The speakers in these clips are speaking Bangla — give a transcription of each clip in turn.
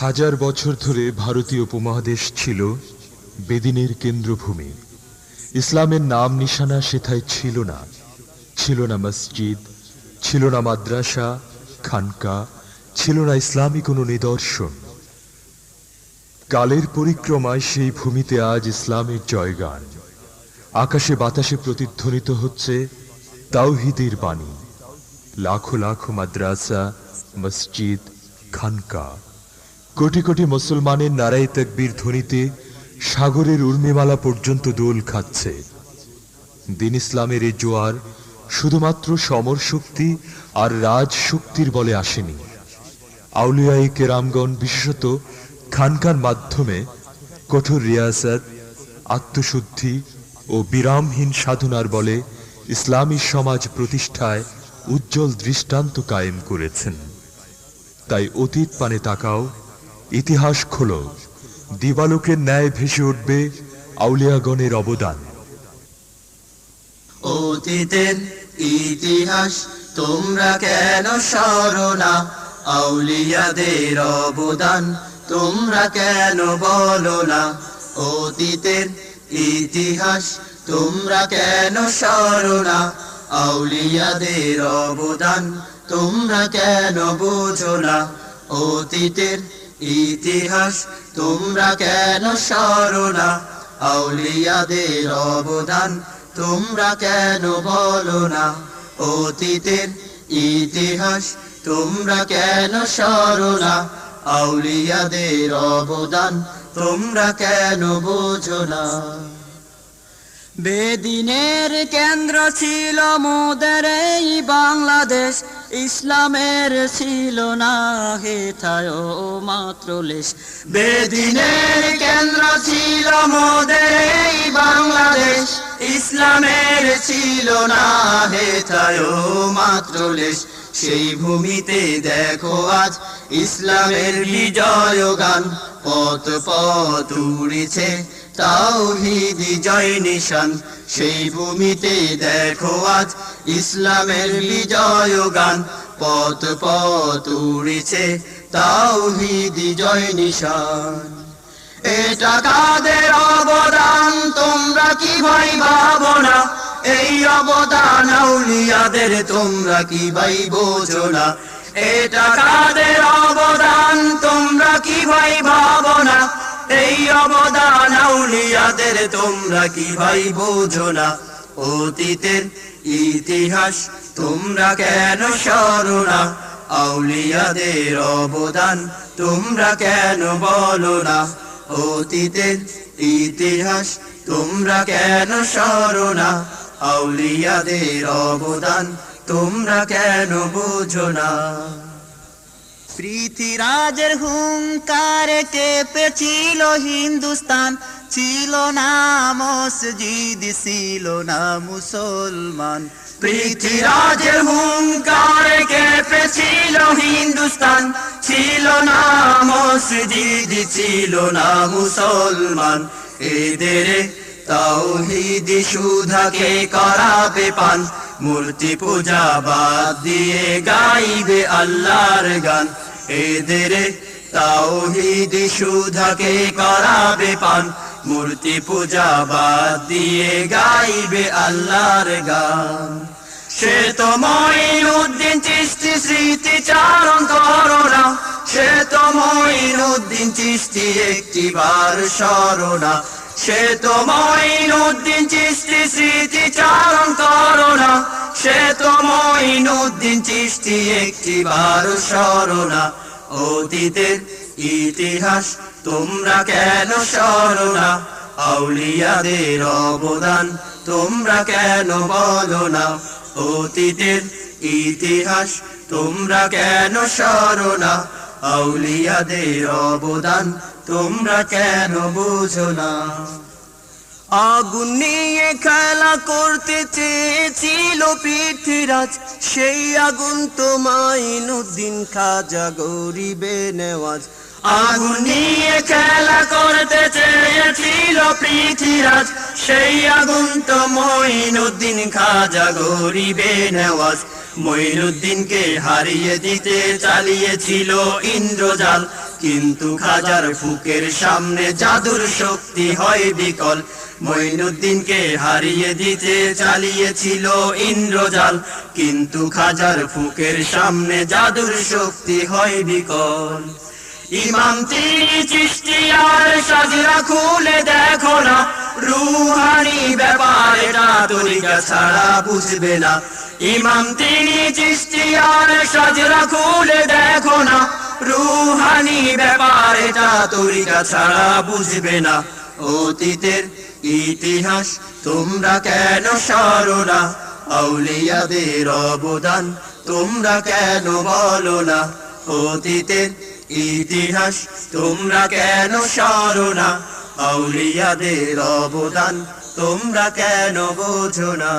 হাজার বছর ধরে ভারতীয় উপমহাদেশ ছিল বেদিনের কেন্দ্রভূমি। ইসলামের নাম নিশানা সেথায় ছিল না। ছিল না মসজিদ, ছিল না মাদ্রাসা, খানকা, ছিল না ইসলামী কোনো নিদর্শন। কালের পরিক্রমায় সেই ভূমিতে আজ ইসলামের জয়গান। আকাশে বাতাসে প্রতিধ্বনিত হচ্ছে তাওহীদের বাণী। লাখো লাখো মাদ্রাসা, মসজিদ, খানকা, কোটি কোটি মুসলমানের নারায়ে তাকবীর ধ্বনিতে সাগরের উর্মিমালা পর্যন্ত দোল খাচ্ছে। দিন ইসলামের এই জোয়ার শুধুমাত্র সমর শক্তি আর রাজশক্তির বলে আসেনি। আউলিয়ায়ে কেরামগণ বিশেষত খানকার মাধ্যমে কঠোর রিয়াসত, আত্মশুদ্ধি ও বিরামহীন সাধনার বলে ইসলামী সমাজ প্রতিষ্ঠায় উজ্জ্বল দৃষ্টান্ত কায়েম করেছেন। তাই অতীত পানে তাকাও, ইতিহাস খোলো, দিবালোকের ন্যায় ভেসে উঠবে আউলিয়াগণের অবদান। অতীতের ইতিহাস তোমরা কেন সরো না? আউলিয়াদের অবদান তোমরা কেন বলো না? অতীতের ইতিহাস তোমরা কেন সরো না? আউলিয়াদের অবদান তোমরা কেন বুঝো না? অতীতের ইতিহাস তোমরা কেন সরো না? আউলিয়াদের অবদান তোমরা কেন বলো না? অতীতের ইতিহাস তোমরা কেন সরো না? আউলিয়াদের অবদান তোমরা কেন বুঝো না? বেদিনের কেন্দ্র ছিল মোদের এই বাংলাদেশ, ইসলামের ছিল না হেথায় মাত্র লেশ। বেদিনের কেন্দ্র ছিল মোদের এই বাংলাদেশ, ইসলামের ছিল না হেথায় মাত্র লেশ। সেই ভূমিতে দেখো আজ ইসলামের বিজয় গান, পথ পথ উড়েছে তাওহীদি জয় নিশান। সেই ভূমিতে দেখো আজ ইসলামের বিজয় গান, পথ পথ উড়েছে তাওহীদি জয় নিশান। এটা কাদের অবদান তোমরা কি ভাই ভাবো না? এই অবদান আউলিয়াদের তোমরা কি ভাই বোঝো না? এটা কাদের অবদান তোমরা কি ভাই ভাবো না? এই অবদান আউলিয়াদের তোমরা কি ভাই বোঝো না? অতীতের ইতিহাস তোমরা কেন সরো না? আউলিয়াদের অবদান তোমরা কেন বলো না? অতীতের ইতিহাস তোমরা কেন সরো না? আউলিয়াদের অবদান তোমরা কেন বুঝো না? পৃথিরাজের হুঙ্কারে কেঁপেছিল হিন্দুস্তান, ছিল না মসজিদ, ছিল না মুসলমান। পৃথিরাজের হুঙ্কারে কেঁপেছিল হিন্দুস্তান, ছিল না মসজিদ, ছিল না মুসলমান। এদের তাওহীদি সুধাকে করাবে পান, মূর্তি পূজা বাদ দিয়ে গাইবে আল্লাহর গান। এদের তাওহীদি সুধাকে করাবে পান, মূর্তি পূজা বাদ দিয়ে গাইবে আল্লাহর গান। সে তো মঈনুদ্দিন চিশতি স্মৃতিচারণ করো না, সে তো মঈনুদ্দিন চিশতি একটিবার স্মরো না। সে তো মঈনুদ্দিন চিশতি স্মৃতিচারণ করো না, সে তো মঈনুদ্দিন চিশতি একটিবার স্মরো না। অতীতের ইতিহাস তোমরা কেন সরো না? আউলিয়াদের অবদান তোমরা কেন বলো না? অতীতের ইতিহাস তোমরা কেন সরো না? আউলিয়াদের অবদান তোমরা কেন বুঝো না? আগুন নিয়ে খেলা করতে চেয়েছিল পৃথিরাজ, সেই আগুন তো মঈনুদ্দিন খাজা গরিবে নেওয়াজ। আগুন নিয়ে খেলা করতে চেয়েছিল পৃথিরাজ, সেই আগুন তো মঈনুদ্দিন খাজা গরিবে নেওয়াজ। মঈনুদ্দিনকে হারিয়ে দিতে চালিয়েছিল ইন্দ্রজাল, কিন্তু খাজার ফুকের সামনে জাদুর শক্তি হয় বিকল মঈনুদ্দিনকে হারিয়ে দিতে চালিয়েছিল ইন্দ্রজাল কিন্তু খাজার ফুকের সামনে জাদুর শক্তি হয় বিকল ইমাম তিনি চিশতিয়ার সাজরা খুলে দেখো না রুহানি ব্যাপার এটা তরিকা ছাড়া বুঝবে না ইমাম তিনি চিশতিয়ার সাজরা খুলে দেখো না রুহানি ব্যাপার এটা তরিকা ছাড়া বুঝবে না অতীতের ইতিহাস তোমরা কেন সরো না আউলিয়াদের অবদান তোমরা কেন বলো না অতীতের ইতিহাস তোমরা কেন সরো না আউলিয়াদের অবদান তোমরা কেন বোঝো না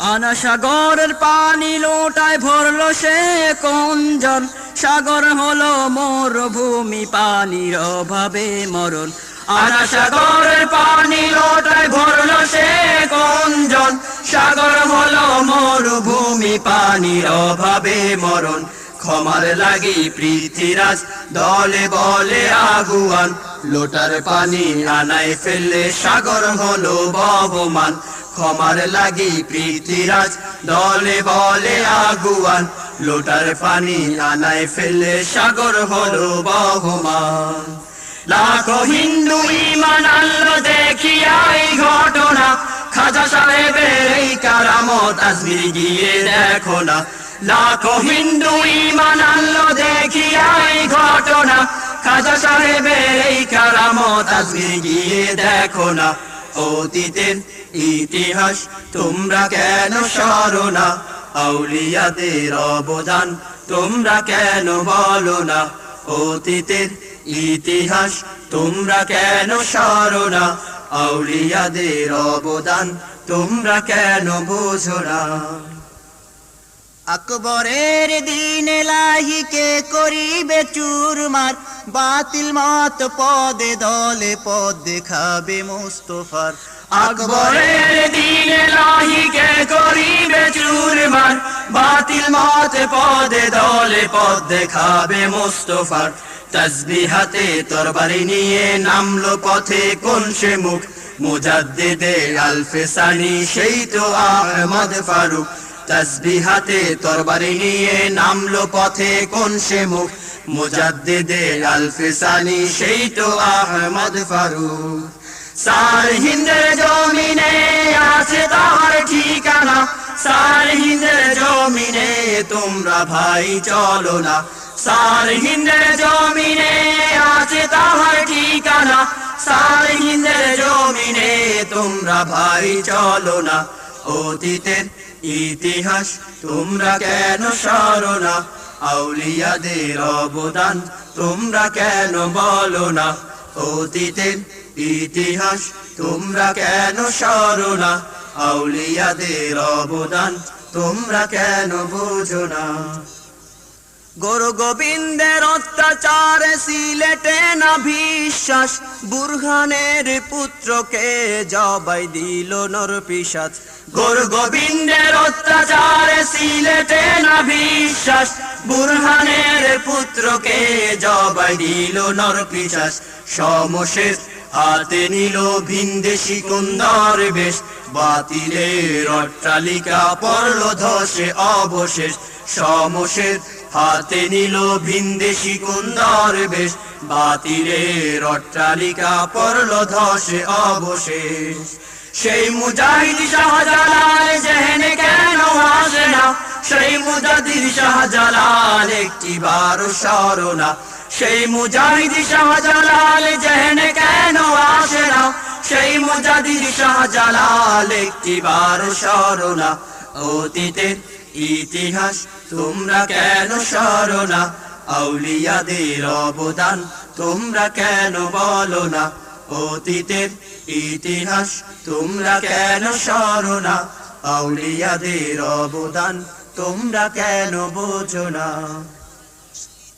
আনা সাগরের পানি লোটায় ভরলো সে কোনজন সাগর হলো মরুভূমি পানির অভাবে মরণ আনা সাগরের পানি লোটায় ভরলো সে কোনজন সাগর হলো মরুভূমি পানির অভাবে মরণ ক্ষমার লাগি পৃথিরাজ দলে বলে আগুয়ান লোটার পানি আনায় ফেললে সাগর হলো বহমান ক্ষমার লাগি পৃথিরাজ দলে বলে আগুয়ান লোটার পানি আনায় ফেললে সাগর হলো বহমান লাখো হিন্দু ঈমান আনলো দেখিয়া এই ঘটনা খাজা সাহেবের এই কারামত আজমির গিয়ে দেখো না লাখো হিন্দু ঈমান আনলো দেখিয়া এই ঘটনা খাজা সাহেবের এই কারামত আজমির গিয়ে দেখো না অতীতের ইতিহাস তোমরা কেন সরো না আউলিয়াদের অবদান তোমরা কেন বলো না অতীতের ইতিহাস তোমরা কেন সরো না আউলিয়াদের অবদান তোমরা কেন বোঝো না আকবরের দিন লাহিকে করিবে চুরমার বাতিল মত পদে দলে পদ দেখাবে মুস্তফার আকবরের দিন লাহিকে করিবে চুরমার বাতিল মত পদে দলে পদ দেখাবে মুস্তফার তাসবিহাতে তরবারি নিয়ে নামলো পথে কোন সে মুখ মুজাদ্দিদে আলফে সানি সেই তো আহমদ ফারুক তাসবিহাতে তরবারি নিয়ে নামলো পথে কোন সে মুখ মুজাদ্দিদে আলফে সানি সেই তো আহমদ ফারুক সার হিন্দের জমিনে আছে তার ঠিকানা সার হিন্দের জমিনে তোমরা ভাই চলো না সার হিন্দের জমিনে আছে তার ঠিকানা সার হিন্দের জমিনে তোমরা ভাই চলো না অতীতের ইতিহাস তোমরা কেন সরো না আউলিয়াদের অবদান তোমরা কেন বলো না অতীতের ইতিহাস তোমরা কেন সরো না আউলিয়াদের অবদান তোমরা কেন বোঝো না গুরু গোবিন্দের অত্যাচারে সিলেটে না বিশ্বাস বুরহানের পুত্রকে জবাই দিল নরপিশাচ গুরু গোবিন্দের অত্যাচারে সিলেটে না বিশ্বাস বুরহানের পুত্রকে জবাই দিল নরপিশাচ সমশেষ হাতে নিল ভিনদেশি কুন্দর বেশ বাতিলের অট্টালিকা পড়ল ধসে অবশেষ সমশেষ হাতে নিল ভিনদেশি কুন্দর বেশ বাতিলের অট্টালিকা পড়ল ধসে অবশেষ সেই মুজাহিদ শাহজালাল জেহেনে কেন আসে না সেই মুজাহিদ শাহজালাল একটি বারো সরো না সেই মুজাহিদ শাহজালাল জেহেনে কেন আসে না সেই মুজাহিদ শাহজালাল একটি বারো সরো না অতীতের ইতিহাস তোমরা কেন সরো না আউলিয়াদের অবদান তোমরা কেন বলো না অতীতের ইতিহাস তোমরা কেন সরো না আউলিয়াদের অবদান তোমরা কেন বোঝো না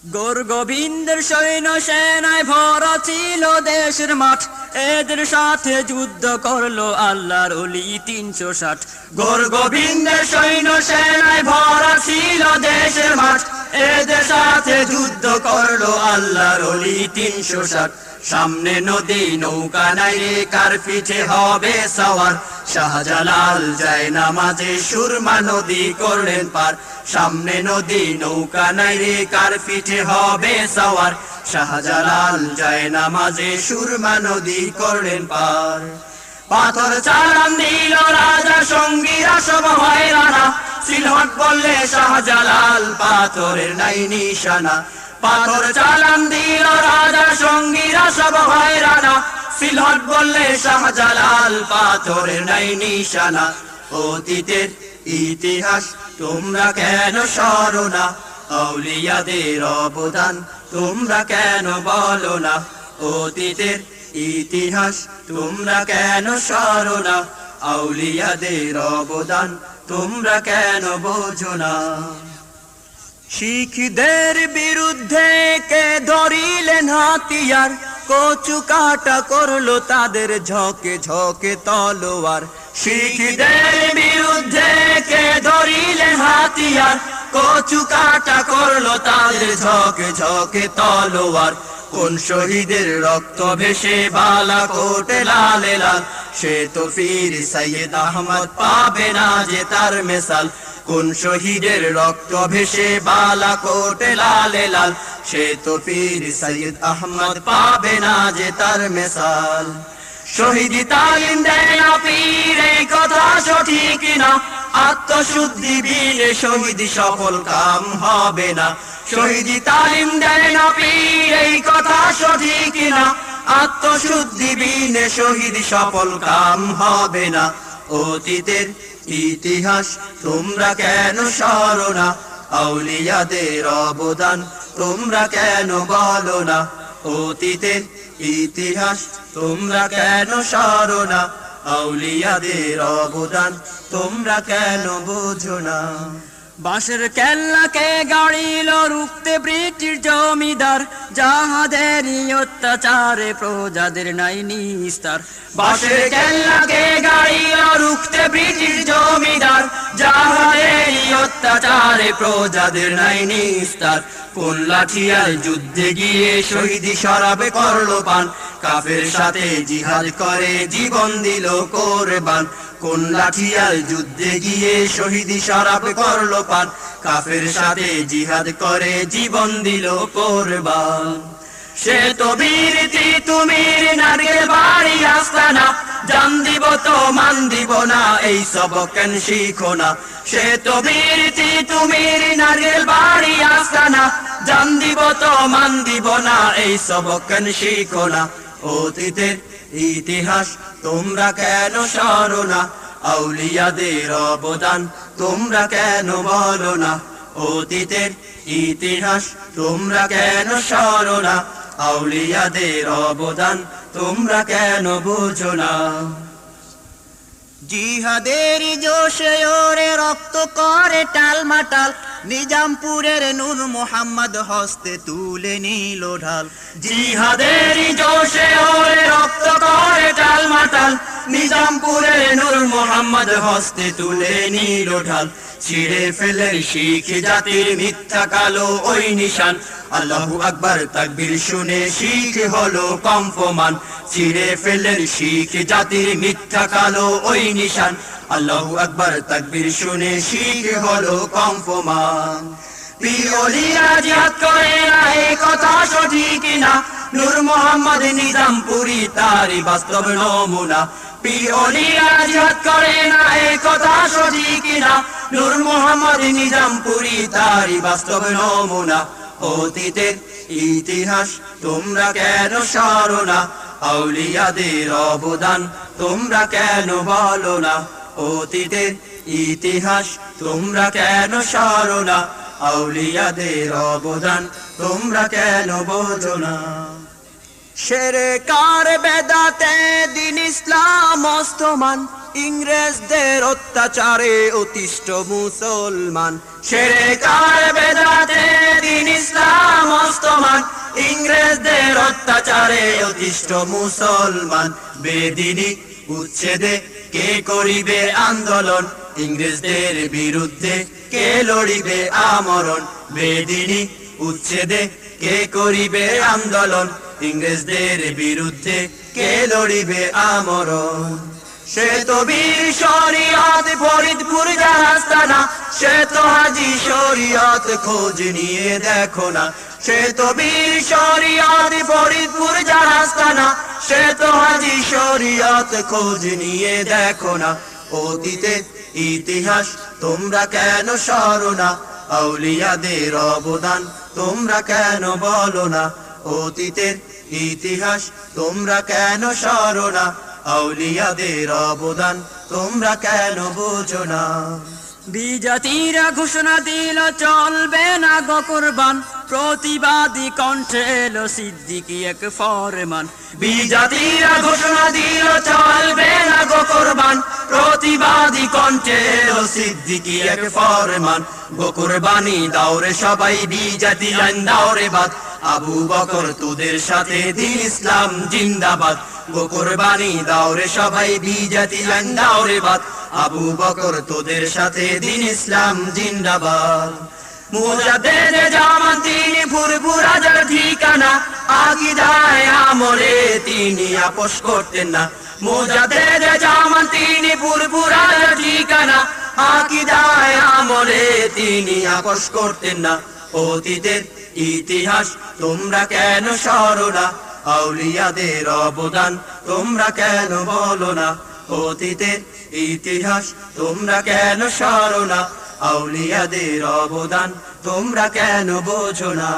গুরু গোবিন্দের সৈন্য সেনায় ভরা ছিল দেশের মাঠ এদের সাথে যুদ্ধ করলো আল্লাহর ওলি 360 গুরু গোবিন্দের সৈন্য সেনায় ভরা ছিল দেশের মাঠ এদের সাথে যুদ্ধ করলো আল্লাহর ওলি 360। সামনে নদী নৌকা নাই রে কার পিঠে হবে সওয়ার, শাহজালাল যায় নামাজে সুরমা নদী করলেন পার। সামনে নদী নৌকা নাই রে কার পিঠে হবে সওয়ার, শাহজালাল যায় নামাজে সুরমা নদী করলেন পার। পাথর চালান দিল রাজা সঙ্গীরা সব হয়রানা, সিলহট বললে শাহজালাল পাথরের নাই নিশানা। পাথর চালান দিল রাজা সঙ্গীরা সব হয়রানা, সিলহট বললে শাহজালাল পাথরের নাই নিশানা। অতীতের ইতিহাস তোমরা কেন সরো না, আউলিয়াদের অবদান তোমরা কেন বলো না। অতীতের ইতিহাস তোমরা কেন সরো না, আউলিয়াদের অবদান তোমরা কেন বোঝো না। শিখদের বিরুদ্ধে কে ধরিলেন হাতিয়ার, কচু কাটা করলো তাদের ঝকে ঝকে তলোয়ার। শিখদের বিরুদ্ধে কে ধরিলেন হাতিয়ার, কচু কাটা করলো তাদের ঝকে ঝকে তলোয়ার। কোন শহীদের রক্ত ভেসে বালাকোটে লালে লাল, সে তো পীর সৈয়দ আহমদ পাবে না যে তার মেসাল। কোন শহীদের রক্ত ভেসে বালাকোটে লালে লাল, সে তো পীর সৈয়দ আহমদ পাবে না যে তার মেসাল। শহীদি তালিম দেয় না পীর এই কথা সঠিক না, আত্মশুদ্ধি বিনে শহীদি সফল কাম হবে না। শহীদি তালিম দেয় না পীর এই কথা সঠিক না, আত্মশুদ্ধি বিনে শহীদি সফল কাম হবে না। অতীতের ইতিহাস তোমরা কেন সরো না, আউলিয়াদের অবদান তোমরা কেন বলো না। অতীতের ইতিহাস তোমরা কেন সরো না, আউলিয়াদের অবদান তোমরা কেন বোঝো না। বাঁশের কেল্লাকে গাড়িল রুখতে ব্রিটিশ জমিদার, যাহাদেরই অত্যাচারে প্রজাদের নাই নিস্তার। বাঁশের কেল্লাকে গাড়িল রুখতে ব্রিটিশ জমিদার, যাহাদেরই অত্যাচারে প্রজাদের নাই নিস্তার। কোন লাঠিয়ার যুদ্ধে গিয়ে শহীদি শরাবে করলো পান, কাফের সাথে জিহাদ করে জীবন দিল কোরবান। কোন লাঠিয়াল যুদ্ধে গিয়ে শহীদি শরাব করলো পান, কাফের সাথে জিহাদ করে জীবন দিল কোরবান। সে তো বীর তিতুমির নারীর বাড়ি আস্তানা, জান দিব তো মান দিব না এই সবক কেন শিখো না। সে তো বীর তিতুমির নারীর বাড়ি আস্তানা, জান দিব তো মান দিব না এই সবক কেন শিখো না। অতীতের ইতিহাস তোমরা কেন সরো না, আউলিয়াদের অবদান তোমরা কেন বলো না। অতীতের ইতিহাস তোমরা কেন সরো না, আউলিয়াদের অবদান তোমরা কেন বোঝো না। জিহাদের জোশে ওরে রক্ত করে টালমাটাল, নিজামপুরের নূর মোহাম্মদ হস্তে তুলে নিল ঢাল। জিহাদের জোশে ওরে রক্ত করে টালমাটাল, নিজামপুরের নূর মোহাম্মদ হস্তে তুলে নিল ঢাল। ছিঁড়ে ফেলে শিখ জাতির মিথ্যা কালো ওই নিশান, আল্লাহু আকবার তাকবীর শুনে শিখ হলো কম্পমান। ছিঁড়ে ফেলে শিখ জাতির মিথ্যা কালো ওই নিশান, আল্লাহু আকবার তাকবীর শুনে শিখ হলো কম্পমান। পিওলিয়া জিহাদ করে না এই কথা সঠিক না, নূর মোহাম্মদ নিজামপুরি তারই বাস্তব নমুনা। পিওলিয়া জিহাদ করে না এই কথা সঠিক না, নূর মোহাম্মদ নিজামপুরি তারই বাস্তব নমুনা। অতীতের ইতিহাস তোমরা কেন সরো না, আউলিয়াদের অবদান তোমরা কেন বলো না। অতীতের ইতিহাস তোমরা কেন সরো না, আউলিয়াদের অবদান তোমরা কেন বোঝো না। শেরে কার বেদাতে দিন ইসলাম অস্তমান, ইংরেজদের অত্যাচারে অতিষ্ঠ মুসলমান। শেরে কার বেদাতে দিন ইসলাম অস্তমান, ইংরেজদের অত্যাচারে অতিষ্ঠ মুসলমান। বেদিনী উচ্ছেদে কে করিবে আন্দোলন, ইংরেজদের বিরুদ্ধে কে লড়িবে আমরণ, বেদিনী উচ্ছেদে কে করিবে আন্দোলন, ইংরেজদের বিরুদ্ধে কে লড়িবে আমরণ। সে তো বীর শরিয়ত ফরিদপুর জাহাজখানা, সে তো হাজি শরিয়ত খোঁজ নিয়ে দেখো না, সে তো বীর শরিয়ত ফরিদপুর জাহাজখানা, সে তো হাজি শরিয়ত খোঁজ নিয়ে দেখো না। অতীতের ইতিহাস তোমরা কেন সরো না, আউলিয়াদের অবদান তোমরা কেন বলো না, অতীতের ইতিহাস তোমরা কেন সরো না, আউলিয়াদের অবদান তোমরা কেন বোঝো না। বিজাতিরা ঘোষণা দিল চলবে না গো কুরবান, প্রতিবাদী কণ্ঠে এলো সিদ্দিকী এক ফরমান। বিজাতিরা ঘোষণা দিল চলবে না গো কুরবান, প্রতিবাদী কণ্ঠে এলো সিদ্দিকী এক ফরমান। গো কুরবানি দাওরে সবাই, বিজাতি আইন দাওরে বাদ, আবু বকর তোদের সাথে দিন ইসলাম জিন্দাবাদ। গো কুরবানি দাওরে সবাই, বিজাতি আইন দাওরে বাদ, আবু বকর তোদের সাথে দিন ইসলাম জিন্দাবাদ। মুজাদ্দেদ জামান তিনি ফুরফুরা যার ঠিকানা, আকীদায় আমলে তিনি আপোষ করতেন না। মুজাদ্দেদ জামান তিনি ফুরফুরা যার ঠিকানা, আকীদায় আমলে তিনি আপোষ করতেন না। অতীতের ইতিহাস তোমরা কেন সরো না, আউলিয়াদের অবদান তোমরা কেন বলো না, অতীতের ইতিহাস তোমরা কেন সরো না, আউলিয়াদের অবদান তোমরা কেন বোঝো না।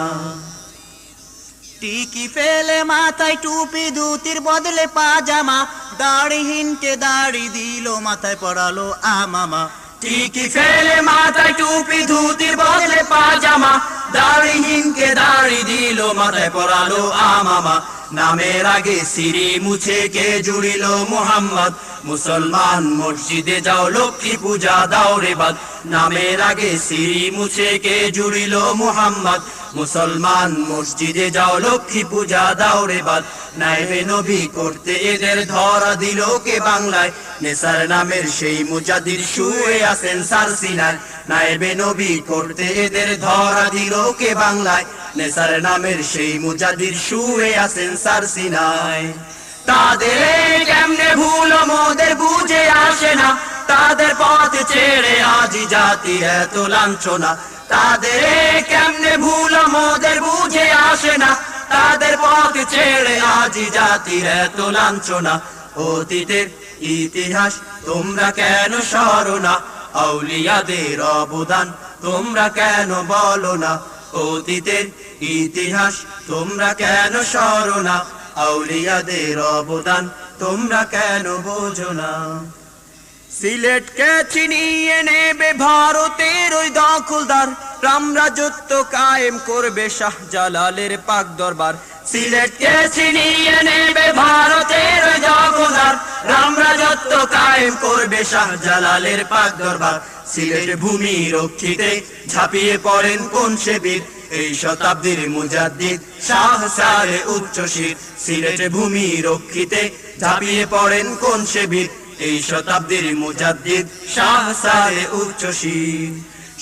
টিকি ফেলে মাথায় টুপি, ধুতির বদলে পাজামা, দাড়িহীনকে দাড়ি দিল মাথায় পড়ালো আমামা। টিকি ফেলে মাথায় টুপি, ধুতির বদলে পাজামা, দাড়িহীনকে দাড়ি দিল মাথায় পড়ালো আমামা। নামের আগে সিরি মুছে কে জুড়িল মুহাম্মদ, মুসলমান মসজিদে যাও লক্ষ্মী পূজা দাও রে বাদ। নামের আগে সিরি মুছে কে জুড়িল মুহাম্মদ, মুসলমান মসজিদে যাও লক্ষ্মী পূজা দাও রে বাদ। নাইবে নবী করতে এদের ধরা দিল কে বাংলায়, নেসার নামের সেই মুজাদ্দিদ শুয়ে আছেন সারসিনায়। নাইবে নবী করতে এদের ধরা দিল কে বাংলায়, নেসার নামের সেই মুজাদ্দিদ শুয়ে আছেন সারসিনায়। তাদের কেমনে ভুলো মোদের বুঝে আসে না, তাদের পথ ছেড়ে আজি জাতির এত লাঞ্ছনা। তাদের কেমনে ভুলো মোদের বুঝে আসে না, তাদের পথ ছেড়ে আজি জাতির এত লাঞ্ছনা। অতীতের ইতিহাস তোমরা কেন সরো না, আউলিয়াদের অবদান তোমরা কেন বলো না, অতীতের ইতিহাস তোমরা কেন সরো না, আউলিয়াদের অবদান তোমরা কেন বোঝো না। সিলেটকে ছিনিয়ে নেবে ভারতের ওই দখলদার, রামরাজত্ব কায়েম করবে শাহজালালের পাক দরবার। সিলেটকে ছিনিয়ে নেবে ভারতের ওই দখলদার, রামরাজত্ব কায়েম করবে শাহজালালের পাক দরবার। সিলেট ভূমি রক্ষিতে ঝাঁপিয়ে পড়েন কোন সে বীর, এই শতাব্দীর মুজাদ্দিদ শাহ সারে উচ্চশির। সিলেট ভূমি রক্ষিতে ঝাঁপিয়ে পড়েন কোন সে বীর, এই শতাব্দীর মুজাদ্দিদ শাহ সারে উচ্চশির।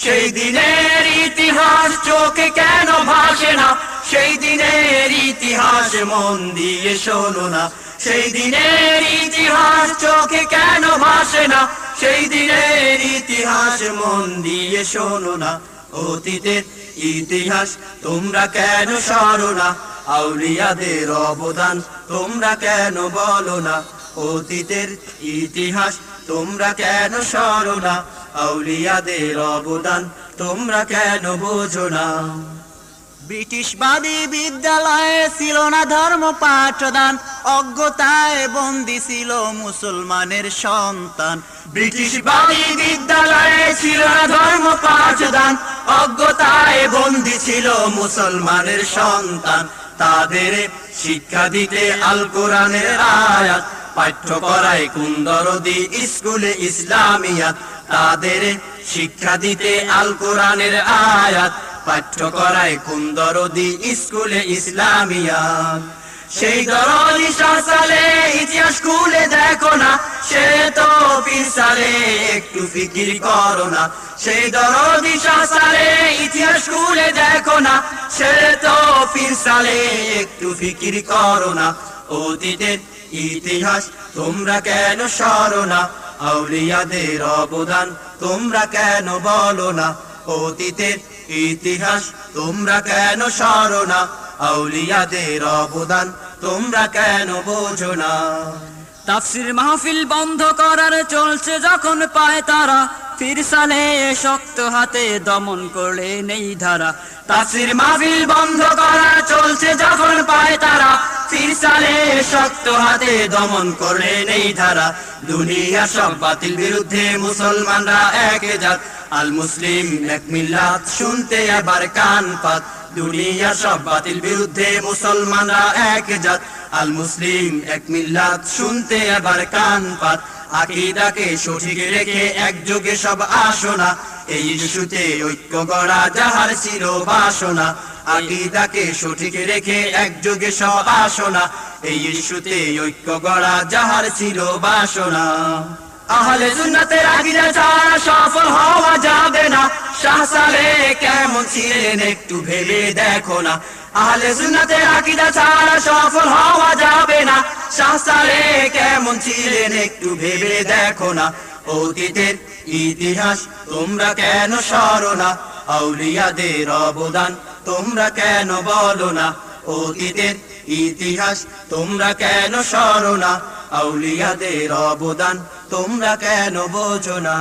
সেই দিনের ইতিহাস চোখে কেন ভাসে না, সেই দিনের ইতিহাস মন দিয়ে শোনো না। সেই দিনের ইতিহাস চোখে কেন ভাসে না, সেই দিনের ইতিহাস মন দিয়ে শোনো না। অতীতের ইতিহাস তোমরা কেন সরো না, আউলিয়াদের অবদান তোমরা কেন বলো না, অতীতের ইতিহাস তোমরা কেন সরো না, আউলিয়াদের অবদান তোমরা কেন বোঝো না। ব্রিটিশবাদী বিদ্যালয়ে ছিল না ধর্ম পাঠদান, অজ্ঞতায় বন্দী ছিল মুসলমানের সন্তান। ব্রিটিশবাদী বিদ্যালয়ে ছিল না ধর্ম পাঠদান, অজ্ঞতায় বন্দী ছিল মুসলমানের সন্তান। তাদের শিক্ষা দিতে আল কোরআনের আয়াত, পাঠ্য করায় কুন্দরদি স্কুলে ইসলামিয়াত। তাদের শিক্ষা দিতে আল কোরআনের আয়াত, পাঠ্য করায় কুন্দরদি স্কুলে ইসলামিয়াত। সেই দরদি শাহ সালে ইতিহাস খুলে দেখো না, সে তো পীর সালে একটু ফিকির করো না। সেই দরদি শাহ সালে ইতিহাস খুলে দেখো না, সে তো পীর সালে একটু ফিকির করো না। অতীতের ইতিহাস তোমরা কেন সরো না, আউলিয়াদের অবদান তোমরা কেন বলো না। অতীতের ইতিহাস তোমরা কেন সরো না, আউলিয়াদের অবদান তোমরা কেন বোঝো না। তাফসির মাহফিল বন্ধ করার চলছে যখন পায় তারা, পীর সালে শক্ত হাতে দমন করে নেই ধারা। তাফসির মাহফিল বন্ধ করার চলছে যখন পায় তারা, পীর সালে শক্ত হাতে দমন করে নেই ধারা। দুনিয়া সব বাতিল বিরুদ্ধে মুসলমানরা এক জাত, আল মুসলিম এক মিল্লাত শুনতে আবার কান পাত। দুনিয়া সব বাতিল বিরুদ্ধে মুসলমানরা এক জাত, আল মুসলিম এক মিল্লাত শুনতে আবার কান পাত। আকীদাকে সঠিক রেখে একযোগে সব আসনা, এই ইস্যুতে ঐক্য গড়া যাহার চির বাসনা। আকীদাকে সঠিক রেখে একযোগে সব আসনা, এই ইস্যুতে ঐক্য গড়া যাহার চির বাসনা। আহলে সুন্নাতের আকীদা ছাড়া সফল হওয়া যাবে না, শাহ সালে কেমন ছিলেন একটু ভেবে দেখো না। আহলে সুন্নাতের আকীদা ছাড়া সফল হওয়া যাবে না, শাহ সালে কেমন ছিলেন একটু ভেবে দেখো না। অতীতের ইতিহাস তোমরা কেন সরো না, আউলিয়াদের অবদান তোমরা কেন বলো না। অতীতের ইতিহাস তোমরা কেন সরো না, আউলিয়াদের অবদান তোমরা কেন বোঝো না।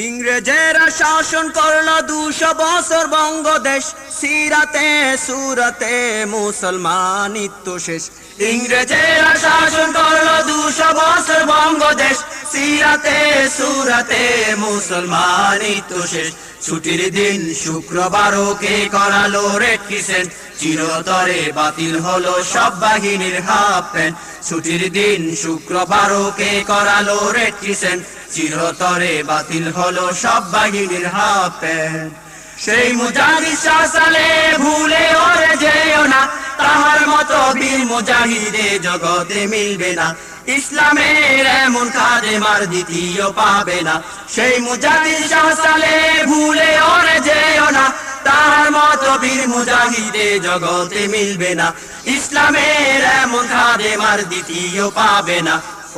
ইংরেজেরা শাসন করলো 200 বছর বঙ্গদেশ, সিরাতে সুরাতে মুসলমানিত্ব শেষ। ইংরেজেরা শাসন করলো 200 বছর বঙ্গদেশ, সিরাতে সুরাতে মুসলমানিত্ব শেষ। ছুটির দিন শুক্রবারও কে করালো রেড ক্রিসেন্ট, চিরতরে বাতিল হলো সব বাহিনীর হাফ প্যান্ট। ছুটির দিন শুক্রবারও কে করালো রেড ক্রিসেন্ট, চিরতরে বাতিল হলো সব বাহিনীর হাফ প্যান্ট। সেই মুজাহিদ শাহ সালে ভুলে ওরে যেও না, তাহার মতো বীর মুজাহিদে জগতে মিলবে না। ইসলামের এমন খাদেমার দ্বিতীয় পাবে না। সেই মুজাহিদ শাহ সালে ভুলে ওরে যেও না, তাহার মতো বীর মুজাহিদে জগতে মিলবে না। ইসলামের এমন খাদেমার দ্বিতীয় পাবে না।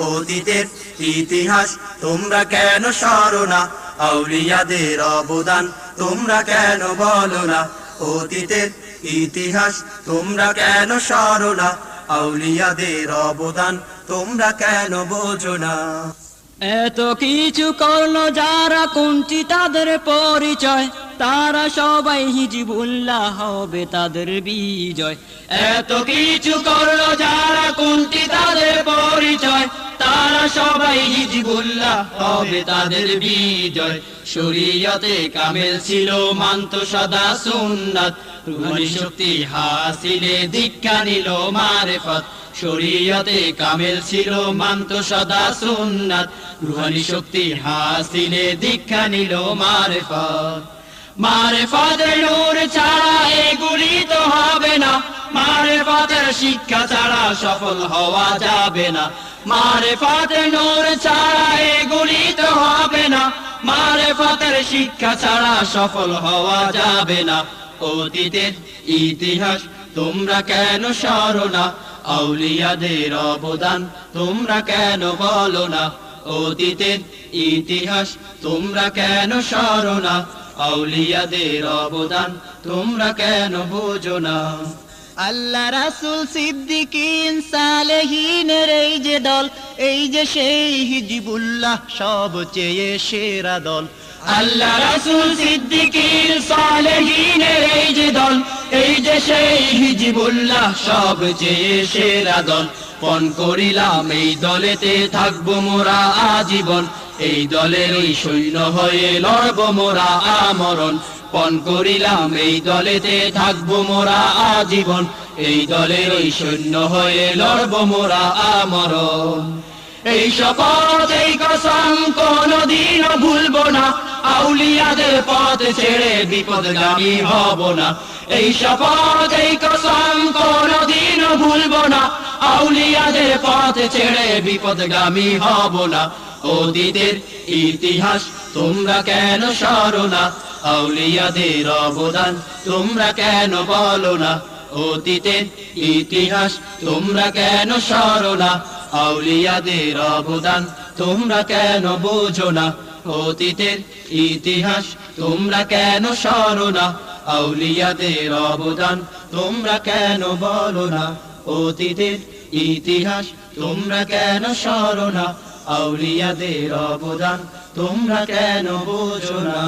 অতীতের ইতিহাস তোমরা কেন সরো না, আউলিয়াদের অবদান তোমরা কেন বলো না। অতীতের ইতিহাস তোমরা কেন সরো না, আউলিয়াদের অবদান তোমরা কেন বোঝো না। এত কিছু করলো যারা কোনটি তাদের পরিচয়, তারা সবাই হিজবুল্লাহ হবে তাদের বিজয়। এত কিছু করলো যারা কোনটি তাদের পরিচয়, তারা সবাই হিজবুল্লাহ হবে তাদের বিজয়। শরীয়তে কামেল ছিল মানত সদা সুন্নাত, রুহানি শক্তি হাসিলে দীক্ষা নিল মারেফত। শরীয়তে কামেল ছিল মানত সদা সুন্নাত, রুহানি শক্তি হাসিলে দীক্ষা নিল মারেফত। মারেফতের নূর ছাড়া এগুলি তো হবে না, মারেফতের শিক্ষা ছাড়া সফল হওয়া যাবে না। মারেফতের নূর ছাড়া এগুলি তো হবে না, মারেফতের শিক্ষা ছাড়া সফল হওয়া যাবে না। অতীতের ইতিহাস তোমরা কেন সরো না, আউলিয়াদের অবদান তোমরা কেন বলো না। অতীতের ইতিহাস তোমরা কেন সরো না, আউলিয়াদের অবদান তোমরা কেন বোঝো না। আল্লাহ রাসূল সিদ্দিকীন সালেহীনের এই যে দল, এই যে সেই হিজবুল্লাহ সবচেয়ে সেরা দল। আল্লাহ রাসূল সিদ্দিকীন সালেহীনের এই যে দল, এই যে সেই হিজবুল্লাহ সবচেয়ে সেরা দল। পণ করিলাম এই দলেতে থাকবো মোরা আজীবন, এই দলের ওই সৈন্য হয়ে লড়ব মোরা আমরণ। পণ করিলাম এই দলেতে থাকবো মোরা আজীবন, এই দলের ওই সৈন্য হয়ে লড়ব মোরা আমরণ। এই শপথ এই কসম কোনদিনও ভুলবো না, আউলিয়াদের পথ ছেড়ে বিপদগামী হব না। এই শপথ এই কসম কোনদিনও ভুলবো না, আউলিয়াদের পথ ছেড়ে বিপদগামী হব না। অতীতের ইতিহাস তোমরা কেন সরো না, আউলিয়াদের অবদান তোমরা কেন বলো না। অতীতের ইতিহাস তোমরা কেন সরো না, আউলিয়াদের অবদান তোমরা কেন বোঝো না। অতীতের ইতিহাস তোমরা কেন সরো না, আউলিয়াদের অবদান তোমরা কেন বলো না। অতীতের ইতিহাস তোমরা কেন সরো না, আউলিয়াদের অবদান তোমরা কেন বোঝো না।